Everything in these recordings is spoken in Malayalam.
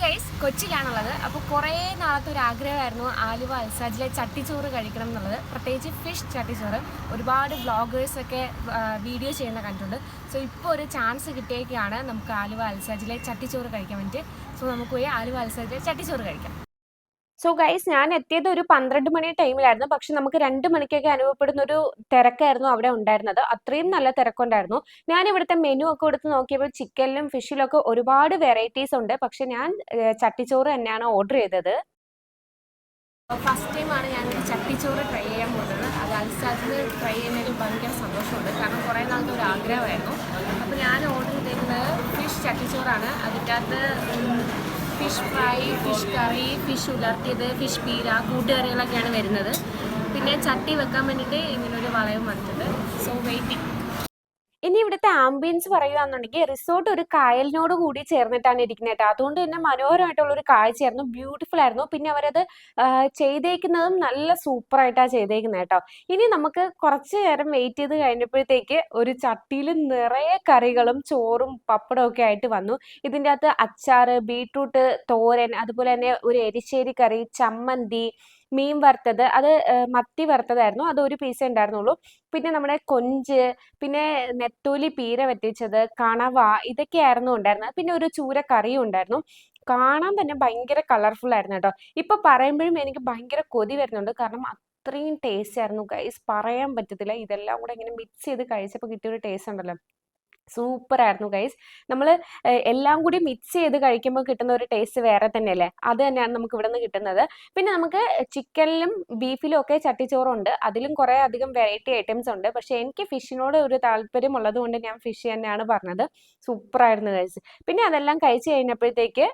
ഗൈസ് കൊച്ചിയിലാണുള്ളത്. അപ്പോൾ കുറേ നാളത്തെ ഒരു ആഗ്രഹമായിരുന്നു ആലുവ അൽസാജിലെ ചട്ടിച്ചോറ് കഴിക്കണം എന്നുള്ളത്. പ്രത്യേകിച്ച് ഫിഷ് ചട്ടിച്ചോറ് ഒരുപാട് വ്ളോഗേഴ്സൊക്കെ വീഡിയോ ചെയ്യുന്ന കണ്ടിട്ടുണ്ട്. സോ ഇപ്പോൾ ഒരു ചാൻസ് കിട്ടിയേക്കാണ് നമുക്ക് ആലുവ അൽസാജിലെ ചട്ടിച്ചോറ് കഴിക്കാൻ വേണ്ടിയിട്ട്. സോ നമുക്ക് പോയി ആലുവ അൽസാജിലെ ചട്ടിച്ചോറ് കഴിക്കാം. സോ ഗൈസ്, ഞാൻ എത്തിയത് ഒരു 12 മണി ടൈമിലായിരുന്നു. പക്ഷെ നമുക്ക് 2 മണിക്കൊക്കെ അനുഭവപ്പെടുന്ന ഒരു തിരക്കായിരുന്നു അവിടെ ഉണ്ടായിരുന്നത്. അത്രയും നല്ല തിരക്കുണ്ടായിരുന്നു. ഞാൻ ഇവിടുത്തെ മെനു ഒക്കെ എടുത്ത് നോക്കിയപ്പോൾ ചിക്കനിലും ഫിഷിലും ഒക്കെ ഒരുപാട് വെറൈറ്റീസ് ഉണ്ട്. പക്ഷെ ഞാൻ ചട്ടിച്ചോറ് തന്നെയാണ് ഓർഡർ ചെയ്തത്. ഫസ്റ്റ് ടൈമാണ് ഞാൻ ചട്ടിച്ചോറ് ട്രൈ ചെയ്യാൻ പോകുന്നത്. അത് അൽസാജിൽ ട്രൈ ചെയ്യുന്നതിൽ ഭയങ്കര സന്തോഷമുണ്ട്. കാരണം കുറേ നാളത്തെ ഒരു ആഗ്രഹമായിരുന്നു. അപ്പോൾ ഞാൻ ഓർഡർ ചെയ്തിരുന്നത് ഫിഷ് ചട്ടിച്ചോറാണ്. അതിൻ്റെ അകത്ത് fish fry, fish curry, fish ഉലർത്തിയത്, ഫിഷ് പീര, കൂട്ടുകറികളൊക്കെയാണ് വരുന്നത്. പിന്നെ ചട്ടി വെക്കാൻ വേണ്ടിയിട്ട് ഇങ്ങനൊരു വളയം വന്നിട്ടുണ്ട്. So waiting. ഇനി ഇവിടുത്തെ ആംബിയൻസ് പറയുകയാണെന്നുണ്ടെങ്കിൽ റിസോർട്ട് ഒരു കായലിനോട് കൂടി ചേർന്നിട്ടാണ് ഇരിക്കുന്നത് കേട്ടോ. അതുകൊണ്ട് തന്നെ മനോഹരമായിട്ടുള്ള ഒരു കാഴ്ചയായിരുന്നു, ബ്യൂട്ടിഫുൾ ആയിരുന്നു. പിന്നെ അവരത് ചെയ്തേക്കുന്നതും നല്ല സൂപ്പറായിട്ടാണ് ചെയ്തേക്കുന്നത് കേട്ടോ. ഇനി നമുക്ക് കുറച്ച് നേരം വെയിറ്റ് ചെയ്ത് കഴിഞ്ഞപ്പോഴത്തേക്ക് ഒരു ചട്ടിയിൽ നിറയെ കറികളും ചോറും പപ്പടവും ഒക്കെ ആയിട്ട് വന്നു. ഇതിൻ്റെ അകത്ത് അച്ചാറ്, ബീട്രൂട്ട് തോരൻ, അതുപോലെ തന്നെ ഒരു എരിശ്ശേരി കറി, ചമ്മന്തി, മീൻ വറുത്തത്, അത് മത്തി വറുത്തതായിരുന്നു, അത് ഒരു പീസേ ഉണ്ടായിരുന്നുള്ളൂ. പിന്നെ നമ്മുടെ കൊഞ്ച്, പിന്നെ നെത്തോലി പീര വറ്റിച്ചത്, കണവ, ഇതൊക്കെയായിരുന്നു ഉണ്ടായിരുന്നത്. പിന്നെ ഒരു ചൂര കറിയും ഉണ്ടായിരുന്നു. കാണാൻ തന്നെ ഭയങ്കര കളർഫുൾ ആയിരുന്നു കേട്ടോ. ഇപ്പൊ പറയുമ്പോഴും എനിക്ക് ഭയങ്കര കൊതി വരുന്നുണ്ട്. കാരണം അത്രയും ടേസ്റ്റ് ആയിരുന്നു ഗൈസ്, പറയാൻ പറ്റത്തില്ല. ഇതെല്ലാം കൂടെ ഇങ്ങനെ മിക്സ് ചെയ്ത് കഴിച്ചപ്പോൾ കിട്ടിയൊരു ടേസ്റ്റ് ഉണ്ടല്ലോ, സൂപ്പർ ആയിരുന്നു ഗൈസ്. നമ്മൾ എല്ലാം കൂടി മിക്സ് ചെയ്ത് കഴിക്കുമ്പോൾ കിട്ടുന്ന ഒരു ടേസ്റ്റ് വേറെ തന്നെയല്ലേ. അത് തന്നെയാണ് നമുക്ക് ഇവിടെ നിന്ന് കിട്ടുന്നത്. പിന്നെ നമുക്ക് ചിക്കനിലും ബീഫിലും ഒക്കെ ചട്ടിച്ചോറുണ്ട്. അതിലും കുറേ അധികം വെറൈറ്റി ഐറ്റംസ് ഉണ്ട്. പക്ഷെ എനിക്ക് ഫിഷിനോട് ഒരു താല്പര്യം ഉള്ളത് കൊണ്ട് ഞാൻ ഫിഷ് തന്നെയാണ് പറഞ്ഞത്. സൂപ്പർ ആയിരുന്നു ഗൈസ്. പിന്നെ അതെല്ലാം കഴിച്ച് കഴിഞ്ഞപ്പോഴത്തേക്ക്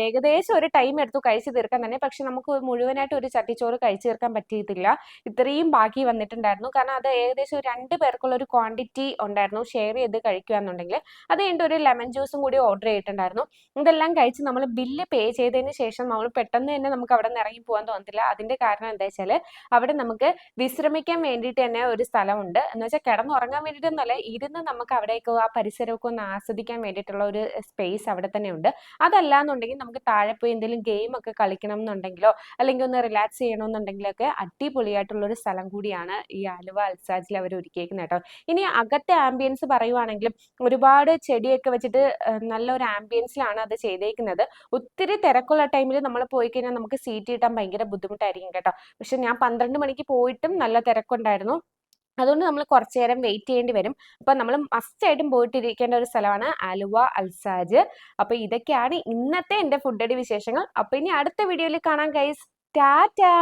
ഏകദേശം ഒരു ടൈം എടുത്തു കഴിച്ച് തീർക്കാൻ തന്നെ. പക്ഷെ നമുക്ക് മുഴുവനായിട്ട് ഒരു ചട്ടിച്ചോറ് കഴിച്ച് തീർക്കാൻ പറ്റിയിട്ടില്ല. ഇത്രയും ബാക്കി വന്നിട്ടുണ്ടായിരുന്നു. കാരണം അത് ഏകദേശം 2 പേർക്കുള്ള ഒരു ക്വാണ്ടിറ്റി ഉണ്ടായിരുന്നു ഷെയർ ചെയ്ത് കഴിക്കുകയാണെന്നുണ്ടെങ്കിൽ. അത് കഴിഞ്ഞിട്ട് ഒരു ലെമൺ ജ്യൂസും കൂടി ഓർഡർ ചെയ്തിട്ടുണ്ടായിരുന്നു. ഇതെല്ലാം കഴിച്ച് നമ്മൾ ബില്ല് പേ ചെയ്തതിന് ശേഷം നമ്മൾ പെട്ടെന്ന് തന്നെ നമുക്ക് അവിടെ നിന്ന് ഇറങ്ങി പോകാൻ തോന്നത്തില്ല. അതിന്റെ കാരണം എന്താ വെച്ചാൽ അവിടെ നമുക്ക് വിശ്രമിക്കാൻ വേണ്ടിയിട്ട് തന്നെ ഒരു സ്ഥലമുണ്ട്. എന്ന് വെച്ചാൽ കിടന്നുറങ്ങാൻ വേണ്ടിയിട്ടൊന്നുമല്ല, ഇരുന്ന് നമുക്ക് അവിടേക്ക് ആ പരിസരമൊക്കെ ഒന്ന് ആസ്വദിക്കാൻ വേണ്ടിയിട്ടുള്ള ഒരു സ്പേസ് അവിടെ തന്നെ ഉണ്ട്. അതല്ല എന്നുണ്ടെങ്കിൽ നമുക്ക് താഴെ പോയി എന്തെങ്കിലും ഗെയിം ഒക്കെ കളിക്കണം എന്നുണ്ടെങ്കിലോ അല്ലെങ്കിൽ ഒന്ന് റിലാക്സ് ചെയ്യണമെന്നുണ്ടെങ്കിലൊക്കെ അടിപൊളിയായിട്ടുള്ള ഒരു സ്ഥലം കൂടിയാണ് ഈ ആലുവ അൽസാജിൽ അവർ ഒരുക്കിയേക്കുന്നത് കേട്ടോ. ഇനി അകത്തെ ആംബിയൻസ് പറയുവാണെങ്കിലും ഒരുപാട് ചെടിയൊക്കെ വെച്ചിട്ട് നല്ലൊരു ആംബിയൻസിലാണ് അത് ചെയ്തേക്കുന്നത്. ഒത്തിരി തിരക്കുള്ള ടൈമിൽ നമ്മൾ പോയി കഴിഞ്ഞാൽ നമുക്ക് സീറ്റ് കിട്ടാൻ ഭയങ്കര ബുദ്ധിമുട്ടായിരിക്കും കേട്ടോ. പക്ഷെ ഞാൻ 12 മണിക്ക് പോയിട്ടും നല്ല തിരക്കുണ്ടായിരുന്നു. അതുകൊണ്ട് നമ്മൾ കുറച്ചു നേരം വെയിറ്റ് ചെയ്യേണ്ടി വരും. അപ്പൊ നമ്മൾ മസ്റ്റ് ആയിട്ടും പോയിട്ടിരിക്കേണ്ട ഒരു സ്ഥലമാണ് ആലുവ അൽസാജ്. അപ്പൊ ഇതൊക്കെയാണ് ഇന്നത്തെ എന്റെ ഫുഡ് അടി വിശേഷങ്ങൾ. അപ്പൊ ഇനി അടുത്ത വീഡിയോയിൽ കാണാം ഗൈസ്. ടാറ്റാ.